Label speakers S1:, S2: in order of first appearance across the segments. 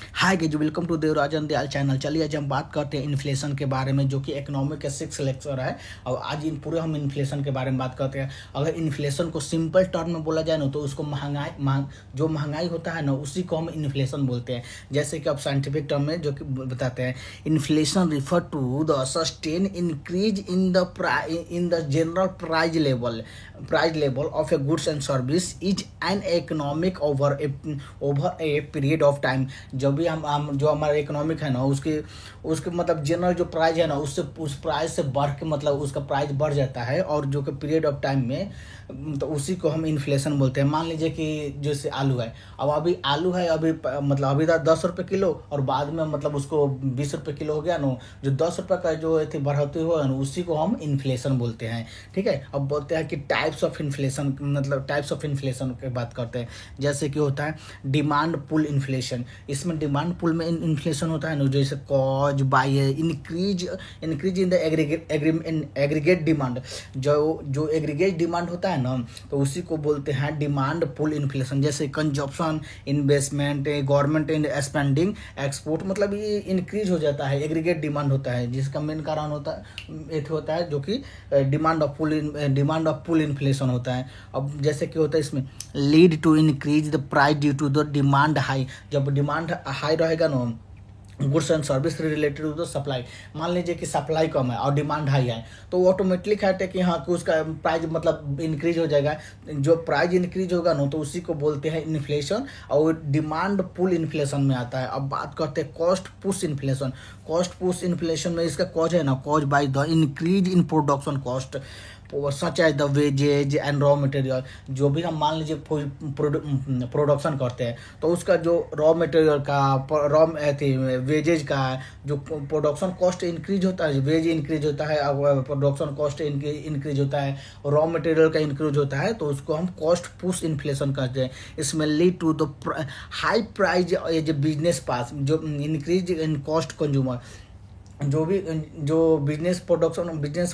S1: Hi guys, welcome to Devarajan Dayal channel. चलिए आज हम बात करते हैं इन्फ्लेशन के बारे में, जो कि इकोनॉमिक का 6 लेक्चर है। और आज इन पूरे हम इन्फ्लेशन के बारे में बात करते हैं। अगर इन्फ्लेशन को सिंपल टर्म में बोला जाए ना, तो उसको जो महंगाई होता है ना, उसी को हम इन्फ्लेशन बोलते हैं। जैसे कि अब साइंटिफिक टर्म में जो कि बताते हैं, inflation refer to the sustain increase in the general price level of a goods and service is an economic over a period of time. जब भी हम जो हमारा इकोनॉमिक है ना, उसके मतलब जनरल जो प्राइस है ना, उससे उस प्राइस से बढ़ के मतलब उसका प्राइस बढ़ जाता है, और जो कि पीरियड ऑफ टाइम में, तो उसी को हम इन्फ्लेशन बोलते हैं। मान लीजिए कि जैसे आलू है, अब अभी आलू है, अभी मतलब अभी 10 रुपये किलो, और बाद में मतलब उसको 20 रुपये किलो हो गया ना, जो 10 रुपये का जो थी बढ़ोतरी हुआ ना, उसी को हम इन्फ्लेशन बोलते हैं। ठीक है, अब बोलते हैं कि टाइप्स ऑफ इन्फ्लेशन, मतलब टाइप्स ऑफ इन्फ्लेशन की बात करते हैं। जैसे कि होता है डिमांड पुल इन्फ्लेशन। इसमें डिमांड पुल में इन्फ्लेशन होता है ना, जैसे cause by increase in the aggregate demand. जो एग्रीगेट डिमांड होता है ना, तो उसी को बोलते हैं डिमांड पुल इन्फ्लेशन। जैसे consumption, investment, government in spending, export, मतलब ये इंक्रीज हो जाता है, एग्रीगेट डिमांड होता है, जिसका मेन कारण होता है जो कि डिमांड ऑफ पुल इन्फ्लेशन होता है। अब जैसे कि होता है इसमें lead to increase the price due to the demand high. जब डिमांड हाई रहेगा ना goods and service related to the supply, मान लीजिए कि सप्लाई कम है और डिमांड हाई है, तो ऑटोमेटिकली कहते हैं कि हाँ कि उसका प्राइस मतलब इंक्रीज हो जाएगा। जो प्राइस इंक्रीज होगा ना, तो उसी को बोलते हैं इन्फ्लेशन, और डिमांड पुल इन्फ्लेशन में आता है। अब बात करते हैं cost push inflation. Cost push inflation में इसका कॉज है ना, cause by the increase in production cost such as the wages and raw material. जो भी हम मान लीजिए प्रोडक्शन करते हैं, तो उसका जो रॉ मटेरियल का वेजेज का जो प्रोडक्शन कॉस्ट इंक्रीज होता है, वेज इंक्रीज होता है, प्रोडक्शन कॉस्ट इंक्रीज होता है, रॉ मटेरियल का इंक्रीज होता है, तो उसको हम कॉस्ट पुश इन्फ्लेशन कहते हैं। इसमें lead to the high price as a business pass, जो इंक्रीज इन कॉस्ट कंज्यूमर। जो बिजनेस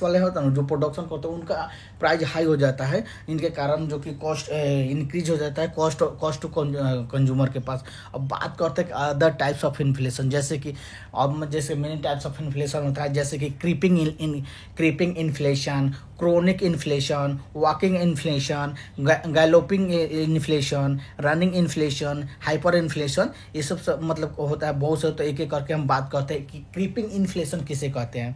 S1: वाले होते हैं ना, जो प्रोडक्शन करते हैं, उनका प्राइस हाई हो जाता है, इनके कारण जो कि कॉस्ट इंक्रीज हो जाता है, कॉस्ट टू कंज्यूमर के पास। अब बात करते हैं अदर टाइप्स ऑफ इन्फ्लेशन। जैसे मेनी टाइप्स ऑफ इन्फ्लेशन होता है, जैसे कि creeping inflation, chronic inflation, walking inflation, galloping inflation, running inflation, hyper inflation. ये सब मतलब होता है बहुत से। तो एक एक करके हम बात करते हैं कि क्रीपिंग इन्फ्लेशन किसे कहते हैं।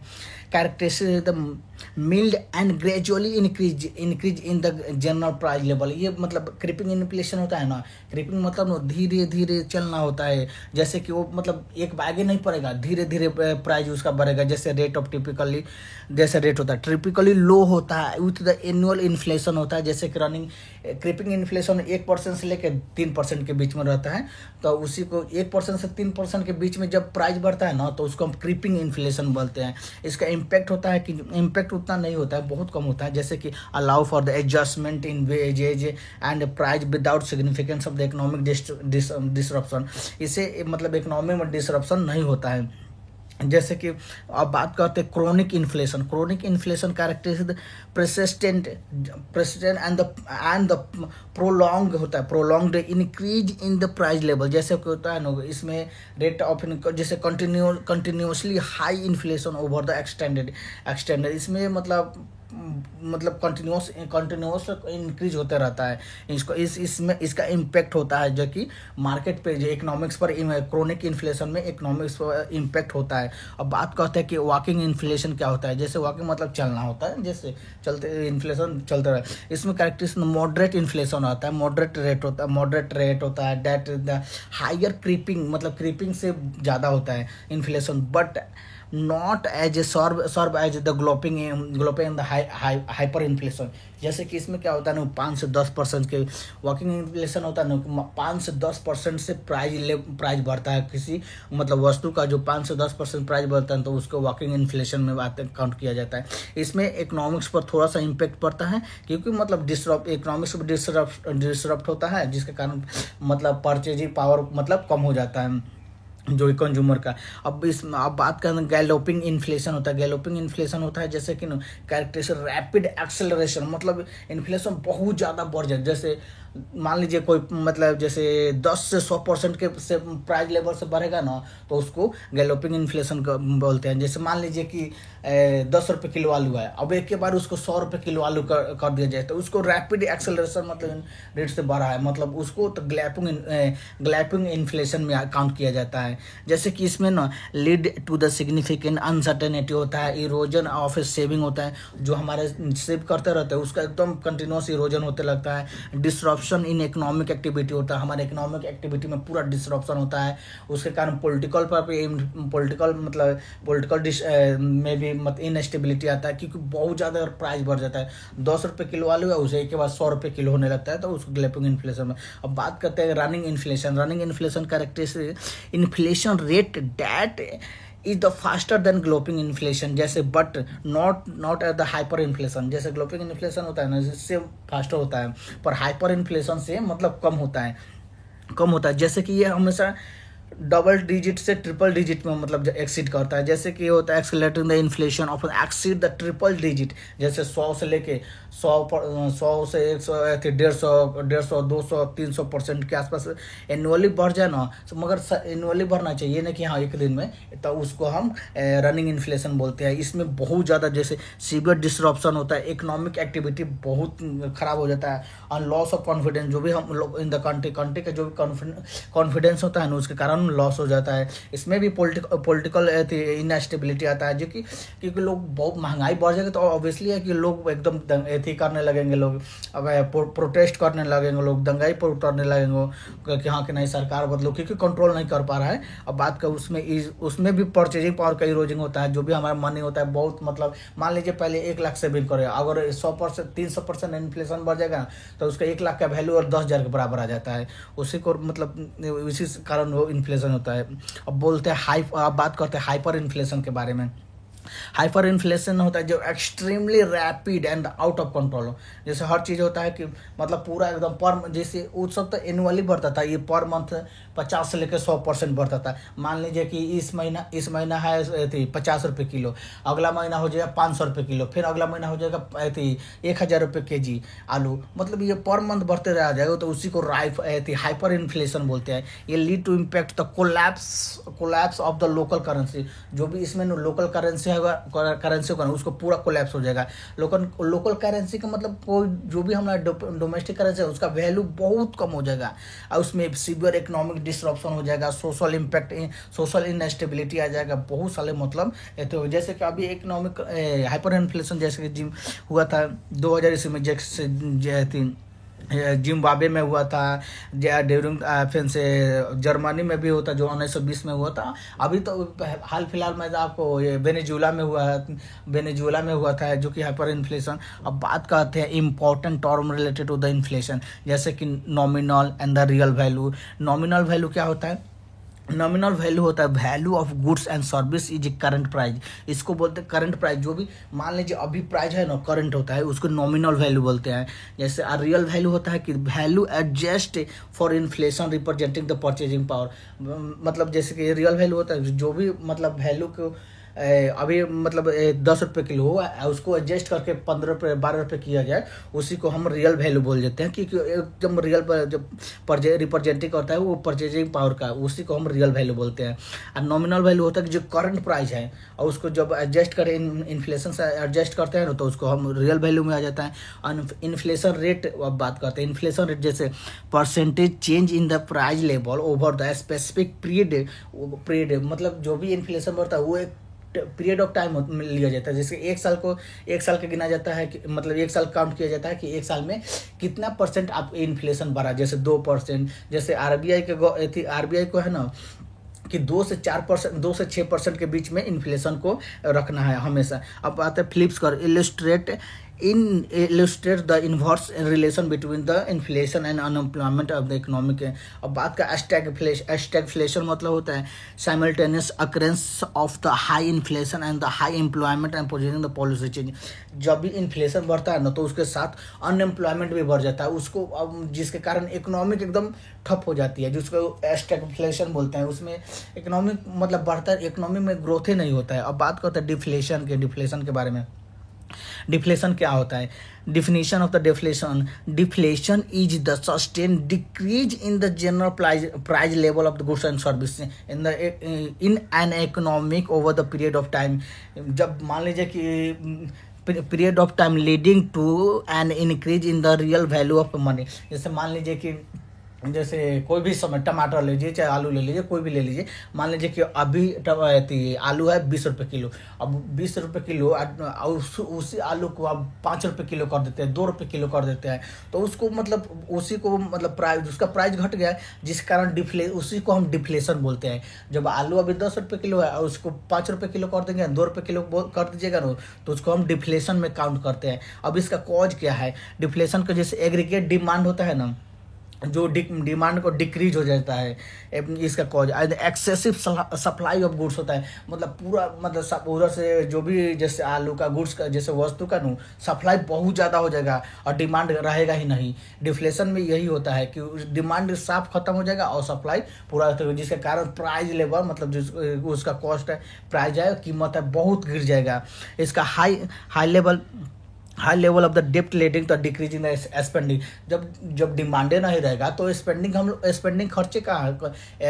S1: Characteristic the mild and gradually increase in the general price level. ये मतलब क्रीपिंग इन्फ्लेशन होता है ना, क्रीपिंग मतलब धीरे धीरे चलना होता है। जैसे कि वो मतलब एक बागे नहीं पड़ेगा, धीरे धीरे प्राइस उसका बढ़ेगा। जैसे रेट होता है टिपिकली लो होता है विथ द एनुअल इन्फ्लेशन होता है। जैसे कि रनिंग क्रीपिंग इन्फ्लेशन 1% से लेकर 3% के बीच में रहता है, तो उसी को 1% से 3% के बीच में जब प्राइस बढ़ता है ना, तो उसको हम क्रीपिंग इन्फ्लेशन बोलते हैं। इसका इम्पैक्ट होता है कि इम्पैक्ट उतना नहीं होता है, बहुत कम होता है। जैसे कि allow for the adjustment in wages and price without significance of the economic disruption. इसे मतलब इकोनॉमी में डिसरप्शन नहीं होता है। जैसे कि अब बात करते हैं chronic inflation characteristic persistent and the prolong होता है, prolonged increase in the price level. जैसे कि होता है ना, इसमें रेट ऑफ जैसे continuously high inflation over the extended. इसमें मतलब कंटिन्यूस इंक्रीज होता रहता है। इसमें इसका इम्पैक्ट होता है, जो कि मार्केट पे जो इकोनॉमिक्स पर, क्रोनिक इन्फ्लेशन में इकोनॉमिक्स पर इम्पैक्ट होता है। अब बात करते हैं कि वॉकिंग इन्फ्लेशन क्या होता है। जैसे वॉकिंग मतलब चलना होता है, जैसे चलते इन्फ्लेशन चलते रहे। इसमें कैरेक्टरिस्टिक मॉडरेट इन्फ्लेशन आता है, मॉडरेट रेट होता है। दैट द हायर क्रीपिंग, मतलब क्रीपिंग से ज़्यादा होता है inflation, but not as a serve as the galloping in the hyper inflation. जैसे कि इसमें क्या होता है ना, 5 से 10% के वॉकिंग इन्फ्लेशन होता है ना, 5 से 10% से प्राइस बढ़ता है। किसी मतलब वस्तु का जो 5 से 10% प्राइस बढ़ता है, तो उसको वॉकिंग इन्फ्लेशन में काउंट किया जाता है। इसमें इकोनॉमिक्स पर थोड़ा सा इम्पेक्ट पड़ता है, क्योंकि मतलब इकोनॉमिक्स में डिसरप्ट होता है, जिसके कारण मतलब परचेजिंग पावर मतलब कम हो जाता है जो कंज्यूमर का। अब बात करें गैलोपिंग इन्फ्लेशन होता है। जैसे कि कैरेक्टरिस्टिक रैपिड एक्सेलरेशन, मतलब इन्फ्लेशन बहुत ज़्यादा बढ़ जाए। जैसे मान लीजिए कोई मतलब जैसे 10 से 100% के से प्राइस लेवल से बढ़ेगा ना, तो उसको गैलोपिंग इन्फ्लेशन बोलते हैं। जैसे मान लीजिए कि 10 रुपये किलो आलू है, अब एक के बाद उसको 100 रुपये किलो आलू कर दिया जाए, तो उसको रैपिड एक्सेलरेशन मतलब रेट से बढ़ा है, मतलब उसको तो ग्लैपिंग इन्फ्लेशन में काउंट किया जाता है। जैसे कि इसमें ना lead to the significant uncertainty होता है, इरोजन ऑफ ए सेविंग होता है, जो हमारे सेव करते रहते हैं उसका एकदम कंटिन्यूस इरोजन होते लगता है। डिसरप्शन इन इकोनॉमिक एक्टिविटी होता है, हमारे इकोनॉमिक एक्टिविटी में पूरा डिसरप्शन होता है, उसके कारण पॉलिटिकल में भी इनस्टेबिलिटी आता है, क्योंकि बहुत ज़्यादा प्राइस बढ़ जाता है। 10 रुपये किलो आलू है, उसे एक के बाद 100 रुपये किलो होने लगता है, तो उसको ग्लैपिंग इन्फ्लेशन में। अब बात करते हैं running inflation. Running inflation characteristic inflation rate that is the faster than galloping inflation, जैसे but not at the hyper inflation. जैसे ग्लोपिंग इन्फ्लेशन होता है ना, इससे फास्टर होता है, पर हाइपर इन्फ्लेशन से मतलब कम होता है। जैसे कि ये हमेशा डबल डिजिट से ट्रिपल डिजिट में मतलब एक्सीड करता है। जैसे कि होता है accelerating the inflation of exceed the triple digit, जैसे 100 से लेके 100 से 100 150 200 300% के आसपास एनुअली बढ़ जाए ना, मगर एनुअली बढ़ना चाहिए ना कि हाँ एक दिन में, तो उसको हम रनिंग इन्फ्लेशन बोलते हैं। इसमें बहुत ज़्यादा जैसे सीवियर डिसरप्शन होता है, इकोनॉमिक एक्टिविटी बहुत खराब हो जाता है, और लॉस ऑफ कॉन्फिडेंस, जो भी हम लोग इन द कंट्री का जो भी कॉन्फिडेंस होता है ना, उसके कारण लॉस हो जाता है। इसमें भी पॉलिटिकल इनस्टेबिलिटी आता है, जो कि क्योंकि लोग बहुत महंगाई बढ़ जाएगी, तो ऑब्वियसली है कि लोग एकदम करने लगेंगे, लोग अब प्रोटेस्ट करने लगेंगे, लोग दंगाई पर उतरने लगेंगे कि हाँ कि नहीं सरकार बदलो, क्योंकि कंट्रोल नहीं कर पा रहा है। अब बात का उसमें भी परचेजिंग पावर का इरोजिंग होता है, जो भी हमारा मनी होता है बहुत, मतलब मान लीजिए पहले 1 लाख सेविंग करे, अगर 100% 300% इन्फ्लेशन बढ़ जाएगा तो उसका 1 लाख का वैल्यू और 10,000 के बराबर आ जाता है। उसी को मतलब इसी कारण वो इन्फ्लेशन होता है। अब बोलते हैं अब बात करते हैं हाइपर इन्फ्लेशन के बारे में। हाइपर इन्फ्लेशन होता है जो extremely rapid and out of control हो। जैसे हर चीज़ होता है कि मतलब पूरा एकदम पर, जैसे उस सब तो एनुअली बढ़ता था, ये पर मंथ 50 से लेकर 100% बढ़ता था। मान लीजिए कि इस महीना है 50 रुपये किलो, अगला महीना हो जाएगा 500 रुपये किलो, फिर अगला महीना हो जाएगा 1,000 रुपये केजी आलू, मतलब ये पर मंथ बढ़ते रह जाएगा, तो उसी को हाइपर इन्फ्लेशन बोलते हैं। ये lead to impact the collapse of the local currency, जो भी इसमें लोकल करेंसी होगा उसको पूरा कोलैप्स हो जाएगा। लोकल करेंसी का मतलब कोई जो भी हमारा डोमेस्टिक करेंसी है उसका वैल्यू बहुत कम हो जाएगा, और उसमें सीवियर इकोनॉमिक डिसरप्शन हो जाएगा, सोशल इम्पैक्ट, सोशल इनस्टेबिलिटी आ जाएगा, बहुत सारे मतलब। तो जैसे कि अभी इकोनॉमिक हाइपर इन्फ्लेशन जैसे कि हुआ था 2000 ईस्वी में, जैसे जिम्बाब्वे में हुआ था, ड्यूरिंग फिर से जर्मनी में भी होता जो 1920 में हुआ था। अभी तो हाल फिलहाल में आपको ये वेनेजुएला में हुआ था जो कि हाइपर इन्फ्लेशन। अब बात करते हैं important term related to the inflation, जैसे कि nominal and the real value. Nominal value क्या होता है? नॉमिनल वैल्यू होता है value of goods and service is current price. इसको बोलते हैं करंट प्राइस, जो भी मान लीजिए अभी प्राइस है ना करंट होता है, उसको नॉमिनल वैल्यू बोलते हैं। जैसे रियल वैल्यू होता है कि value adjust for inflation representing the purchasing power, मतलब जैसे कि रियल वैल्यू होता है जो भी मतलब वैल्यू को अभी मतलब 10 रुपये किलो हो, उसको एडजस्ट करके 15 रुपये 12 रुपये किया जाए, उसी को हम रियल वैल्यू बोल देते हैं, क्योंकि एकदम रियल जब रिप्रेजेंटिंग करता है वो परचेजिंग पावर का, उसी को हम रियल वैल्यू बोलते हैं। और नॉमिनल वैल्यू होता है कि जो करंट प्राइस है और उसको जब एडजस्ट करें इन्फ्लेशन से एडजस्ट करते हैं ना, तो उसको हम रियल वैल्यू में आ जाता है। और इन्फ्लेशन रेट अब बात करते हैं। इन्फ्लेशन रेट जैसे percentage change in the price level over the specific period, मतलब जो भी इन्फ्लेशन बढ़ता है वो एक पीरियड ऑफ टाइम लिया जाता है। जैसे एक साल का गिना जाता है कि मतलब एक साल काउंट किया जाता है कि एक साल में कितना परसेंट आप इन्फ्लेशन बढ़ा, जैसे 2%। जैसे आरबीआई को है ना कि 2 से 4%, 2 से 6% के बीच में इन्फ्लेशन को रखना है हमेशा। अब आते हैं फ्लिप्स कर illustrate the inverse relation between the inflation and unemployment of the economic। अब बात का stagflation मतलब होता है simultaneous occurrence of the high inflation and the high employment and positioning the policy change। जब भी इन्फ्लेशन बढ़ता है ना तो उसके साथ अनएम्प्लॉयमेंट भी बढ़ जाता है, उसको अब जिसके कारण इकोनॉमिक एकदम ठप हो जाती है, जिसको स्टैगफ्लेशन बोलते हैं। उसमें इकोनॉमिक मतलब बढ़ता है, इकोनॉमी में ग्रोथ ही नहीं होता है। अब बात करते हैं डिफ्लेशन के बारे में। डिफ्लेशन क्या होता है? Definition of the deflation, deflation is the sustain decrease in the general price level of the goods and service in an economic over the period of time. जब मान लीजिए कि period of time leading to an increase in the real value of money. जैसे मान लीजिए कि जैसे कोई भी समय टमाटर ले लीजिए चाहे आलू ले लीजिए, कोई भी ले लीजिए, मान लीजिए कि अभी आलू है 20 रुपये किलो। अब 20 रुपये किलो उसी आलू को आप 5 रुपये किलो कर देते हैं, 2 रुपये किलो कर देते हैं, तो उसको मतलब उसी को मतलब प्राइस, उसका प्राइस घट गया है, जिस कारण उसी को हम डिफ्लेशन बोलते हैं। जब आलू अभी 10 रुपये किलो है और उसको 5 रुपये किलो कर देंगे, 2 रुपये किलो कर दीजिएगा ना, तो उसको हम डिफ्लेशन में काउंट करते हैं। अब इसका कॉज क्या है? डिफ्लेशन का जैसे एग्रीगेट डिमांड होता है ना, जो डिमांड को डिक्रीज हो जाता है, इसका cause excessive supply of goods होता है। मतलब पूरा मतलब उधर से जो भी जैसे आलू का गुड्स का जैसे वस्तु का सप्लाई बहुत ज़्यादा हो जाएगा और डिमांड रहेगा ही नहीं। डिफ्लेशन में यही होता है कि डिमांड साफ खत्म हो जाएगा और सप्लाई पूरा, जिसके कारण प्राइस लेवल मतलब उसका कॉस्ट है, प्राइस है, कीमत है, बहुत गिर जाएगा। इसका हाई लेवल ऑफ द डेप्ट leading to decreasing the spending. जब डिमांडे नहीं रहेगा तो स्पेंडिंग खर्चे कहाँ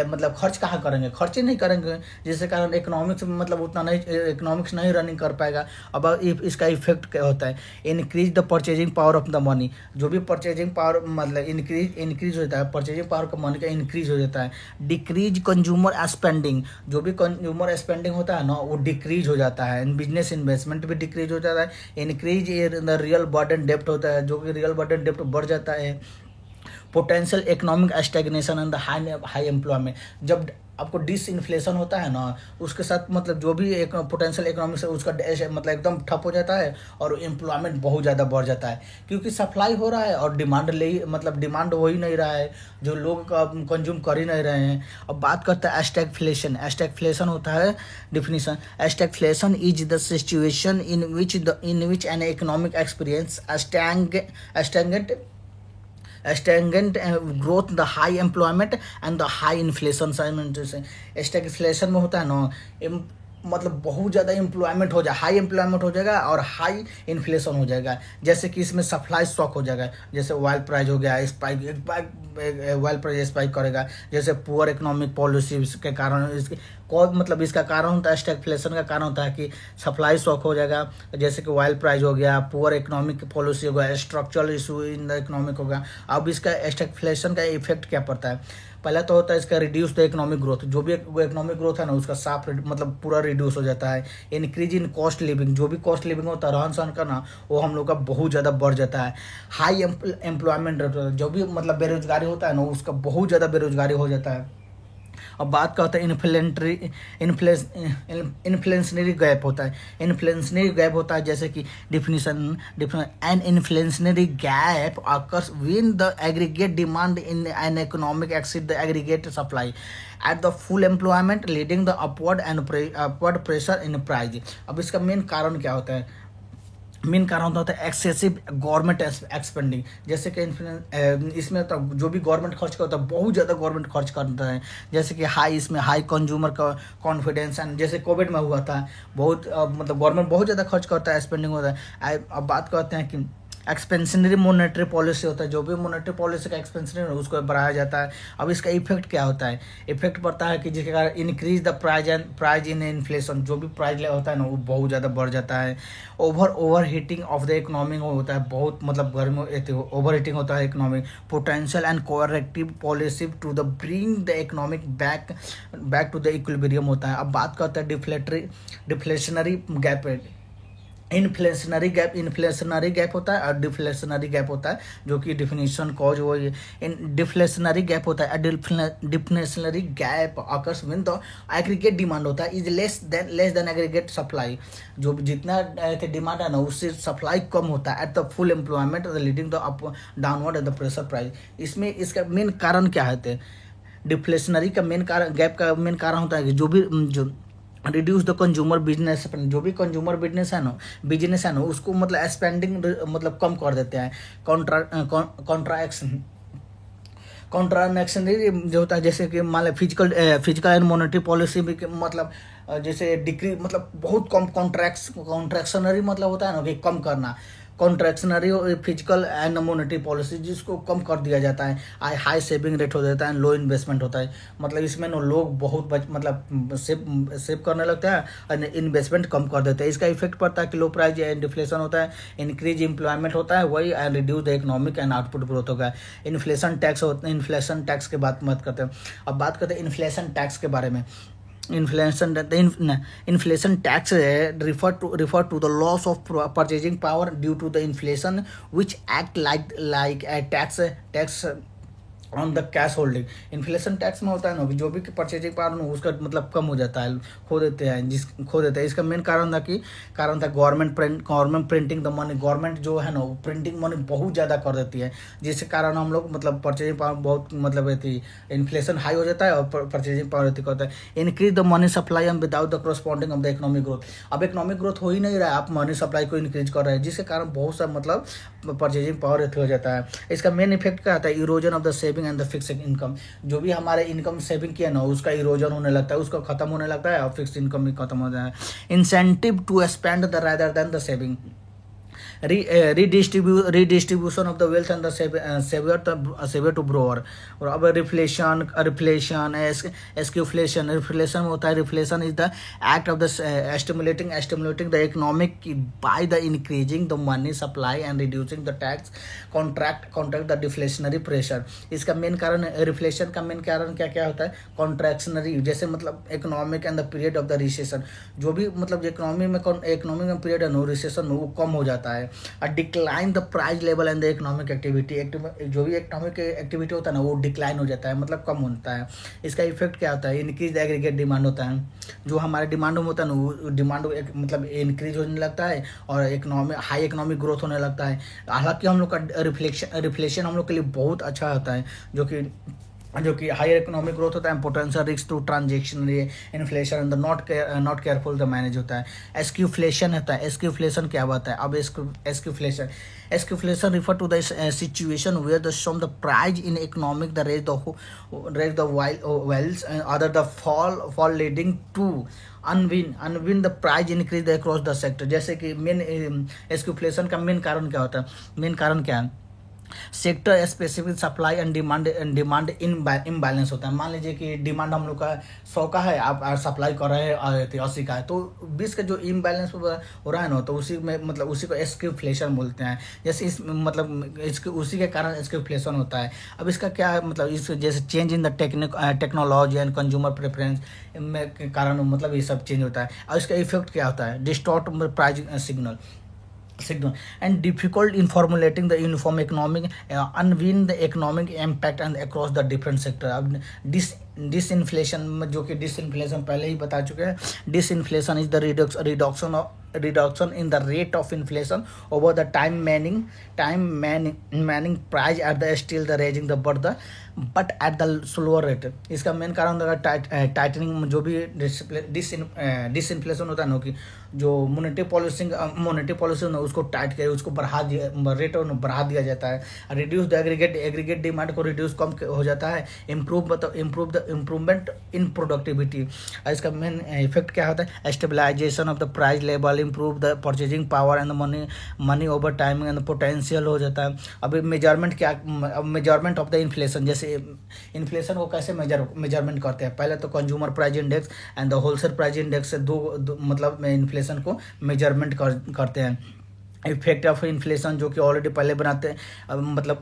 S1: मतलब खर्च कहाँ करेंगे? खर्चे नहीं करेंगे, जिसके कारण इकोनॉमिक्स मतलब उतना नहीं, इकोनॉमिक्स नहीं रनिंग कर पाएगा। अब इसका इफेक्ट क्या होता है? Increase the purchasing power of the money. जो भी परचेजिंग पावर मतलब इंक्रीज हो जाता है, परचेजिंग पावर का मनी का इंक्रीज हो जाता है। डिक्रीज कंज्यूमर स्पेंडिंग, जो भी कंज्यूमर स्पेंडिंग होता है ना वो डिक्रीज हो जाता है। बिजनेस इन्वेस्टमेंट भी डिक्रीज हो जाता है। इंक्रीज रियल बर्डन डेप्ट होता है, जो कि रियल बर्डन डेप्ट बढ़ जाता है। Potential economic stagnation and the high employment. जब आपको डिसइन्फ्लेशन होता है ना, उसके साथ मतलब जो भी एक पोटेंशियल इकोनॉमिक से उसका मतलब एकदम ठप हो जाता है और एम्प्लॉयमेंट बहुत ज़्यादा बढ़ जाता है, क्योंकि सप्लाई हो रहा है और डिमांड हो ही नहीं रहा है, जो लोग कंज्यूम कर ही नहीं रहे हैं। अब बात करते हैं स्टैगफ्लेशन। स्टैगफ्लेशन होता है definition, stagflation is the situation in which an economic experience stagnant growth, the high employment and the high inflation simultaneously। Stagflation में होता है ना, मतलब बहुत ज़्यादा एम्प्लॉयमेंट हो जाए, हाई एम्प्लॉयमेंट हो जाएगा और हाई इन्फ्लेशन हो जाएगा। जैसे कि इसमें सप्लाई स्टॉक हो जाएगा, जैसे ऑयल प्राइस हो गया स्पाइक, ऑयल प्राइस स्पाइक करेगा। जैसे पुअर इकोनॉमिक पॉलिसी के कारण मतलब इसका कारण होता है, स्टैगफ्लेशन का कारण होता है कि सप्लाई स्टॉक हो जाएगा। जैसे कि ऑयल प्राइस हो गया, पुअर इकोनॉमिक पॉलिसी हो गया, structural issue in the economic होगा। अब इसका स्टैगफ्लेशन का इफेक्ट क्या पड़ता है? पहला तो होता है इसका रिड्यूस द इकोनॉमिक ग्रोथ। जो भी इकोनॉमिक ग्रोथ है ना उसका साफ मतलब पूरा रिड्यूस हो जाता है। इंक्रीज इन कॉस्ट लिविंग, जो भी कॉस्ट लिविंग होता है रहन सहन का ना, वो हम लोग का बहुत ज़्यादा बढ़ जाता है। हाई एम्प्लॉयमेंट, जो भी मतलब बेरोजगारी होता है ना उसका बहुत ज़्यादा बेरोजगारी हो जाता है। अब बात का होता है इन्फ्लेशनरी गैप होता है। इन्फ्लेशनरी गैप होता है जैसे कि definition, an inflationary gap occurs when the aggregate demand in an economic exceed the aggregate supply at the full employment leading the upward pressure in price. अब इसका मेन कारण क्या होता है? मेन कारण होता है एक्सेसिव गवर्नमेंट एक्सपेंडिंग। जैसे कि इसमें तो जो भी गवर्नमेंट खर्च करता है बहुत ज़्यादा गवर्नमेंट खर्च करता है। जैसे कि इसमें हाई कंज्यूमर का कॉन्फिडेंस एंड जैसे कोविड में हुआ था, बहुत मतलब गवर्नमेंट बहुत ज़्यादा खर्च करता है, स्पेंडिंग होता है। अब बात करते हैं कि एक्सपेंशनरी मोनेटरी पॉलिसी होता है, जो भी मोनेटरी पॉलिसी का एक्सपेंशनरी है उसको बढ़ाया जाता है। अब इसका इफेक्ट क्या होता है? इफेक्ट पड़ता है कि जिसके कारण increase the price in inflation, जो भी प्राइस होता है ना वो बहुत ज़्यादा बढ़ जाता है। Over heating of the economy होता है, बहुत मतलब गर्मी ओवर हीटिंग होता है economic. Potential and corrective policy to the bring the economic back to the equilibrium होता है। अब बात करते हैं डिफ्लेशनरी गैप। इन्फ्लेशनरी गैप होता है और डिफ्लेशनरी गैप होता है, जो कि डिफिनीशन कॉज वो डिफ्लेशनरी गैप होता है। Deflationary gap occurs when the aggregate demand होता है is less than aggregate supply. जो जितना डिमांड है ना उससे सप्लाई कम होता है eight the full employment leading the up downward at the pressure price. इसमें इसका मेन कारण क्या है? डिफ्लेशनरी का मेन कारण, गैप का मेन कारण होता है कि जो रिड्यूस द कंज्यूमर बिजनेस, जो भी कंज्यूमर बिजनेस है ना उसको मतलब स्पेंडिंग मतलब कम कर देते हैं। कॉन्ट्राक्शनरी जो होता है, जैसे कि मान लो फिजिकल एंड मॉनेटरी पॉलिसी भी मतलब जैसे डिक्री मतलब बहुत कम कॉन्ट्रैक्शनरी मतलब होता है ना कि कम करना, contractionary physical and monetary policy जिसको कम कर दिया जाता है, हाई सेविंग रेट हो जाता है, लो इन्वेस्टमेंट होता है। मतलब इसमें ना लोग बहुत मतलब सेव करने लगते हैं और इन्वेस्टमेंट कम कर देते हैं। इसका इफेक्ट पड़ता है कि लो प्राइस एंड डिफ्लेशन होता है, इंक्रीज एम्प्लॉयमेंट होता है वही, and reduce the economic and output growth होगा। इन्फ्लेशन टैक्स होता है, इन्फ्लेशन टैक्स की बात करते हैं। अब बात करते हैं इन्फ्लेशन टैक्स के बारे में। Inflation tax refer to the loss of purchasing power due to the inflation, which act like a tax on the cash holding. Inflation tax में होता है ना कि जो भी परचेजिंग पावर ना उसका मतलब कम हो जाता है, खो देते हैं। इसका मेन कारण था government printing the money. Government जो है ना वो प्रिंटिंग मनी बहुत ज़्यादा कर देती है, जिसके कारण हम लोग मतलब परचेजिंग पावर बहुत मतलब इन्फ्लेशन हाई हो जाता है और परचेजिंग पावर करता है। Increase the money supply and without the corresponding of the economic growth. अब इकोनॉमिक ग्रोथ हो ही नहीं रहा है, आप मनी सप्लाई को इंक्रीज कर रहे हैं, जिसके कारण बहुत सा मतलब परचेजिंग पावर हो जाता है। इसका मेन इफेक्ट क्या आता है, erosion of the saving and the fixed income. जो भी हमारे इनकम सेविंग किया ना उसका इरोजन होने लगता है, उसका खत्म होने लगता है, और फिक्स्ड इनकम भी खत्म हो जाता है। Incentive to spend the rather than the saving. redistribution of the wealth and the savior to borrower। और अब रिफ्लेशन एस्क्यूफ्लेशन। रिफ्लेशन होता है, reflation is the act of the stimulating the economic by the increasing the money supply and reducing the tax contract the deflationary pressure. इसका main कारण reflation का main कारण क्या क्या होता है, कॉन्ट्रैक्शनरी, जैसे मतलब economic and the period of the recession. जो भी मतलब इकोनॉमी में पीरियड है नो रिसेशन वो कम हो जाता है। Decline the price level and the economic activity. जो भी इकोनॉमिक एक्टिविटी होता है ना वो डिक्लाइन हो जाता है, मतलब कम होता है। इसका इफेक्ट क्या होता है, इंक्रीज एग्रीगेट डिमांड होता है। जो हमारे डिमांड होता है ना वो डिमांड मतलब इंक्रीज होने लगता है और हाई इकोनॉमिक ग्रोथ होने लगता है। हालांकि हम लोग का रिफ्लेशन हम लोग के लिए बहुत अच्छा होता है, जो कि हायर इकोनॉमिक ग्रोथ होता है, potential risk to transaction inflation and not careful the manage होता है। एस्क्यूफ्लेशन होता है। एस्क्यूफ्लेशन क्या बात है, अब skewflation refer to the situation where the some the price in economic the raise the while other the fall leading to uneven the price increase across the sector. जैसे कि मेन एस्क्यूफ्लेशन का मेन कारण क्या होता है, मेन कारण क्या है, sector specific supply and demand imbalance होता है। मान लीजिए कि डिमांड हम लोग का 100 का है, आप सप्लाई कर रहे हैं 80 का है, तो 20 का जो इम्बैलेंस हो रहा है ना तो उसी में मतलब उसी को एस्क्यूफ्लेशन बोलते हैं। जैसे उसी के कारण एस्क्यूफ्लेशन होता है। अब इसका क्या मतलब, इस जैसे change in the technology and consumer preference के कारण मतलब ये सब चेंज होता है। और इसका इफेक्ट क्या होता है, distort price signal and difficult in formulating the uniform economic unwind the economic impact and across the different sector। अब डिसइन्फ्लेशन, जो कि डिसइन्फ्लेशन पहले ही बता चुके हैं, disinflation is the reduction in the rate of inflation over the time manning price at the still the raising the but at the slower rate। इसका main कारण होगा टाइटनिंग। जो भी डिसइन्फ्लेशन होता है ना कि जो मोनेटरी पॉलिसी ना उसको टाइट करे, उसको रेट बढ़ा दिया जाता है। रिड्यूस द एग्रीगेट डिमांड को रिड्यूस कम हो जाता है। Improvement in productivity. इसका मेन इफेक्ट क्या होता है, stabilization of the price level, improve the purchasing power and money over time and potential हो जाता है। अभी मेजरमेंट ऑफ द इन्फ्लेशन, जैसे इन्फ्लेशन को कैसे मेजरमेंट करते हैं, पहले तो consumer price index and the wholesale price index से दो मतलब इन्फ्लेशन को मेजरमेंट करते हैं। इफेक्ट ऑफ इन्फ्लेशन जो कि ऑलरेडी पहले बनाते हैं, मतलब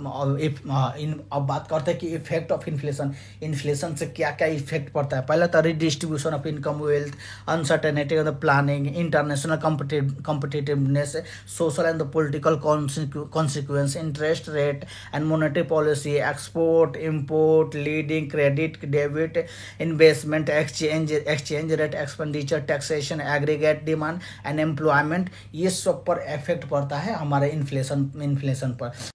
S1: अब बात करते हैं कि इफेक्ट ऑफ इन्फ्लेशन से क्या क्या इफेक्ट पड़ता है। पहला तो redistribution of income, wealth, uncertainty of the planning, international competitiveness, social and the political consequence, interest rate and monetary policy, export import, leading, credit, debit, investment, exchange rate, expenditure, taxation, aggregate demand and employment, ये सब पर effect पड़ता है हमारे inflation पर।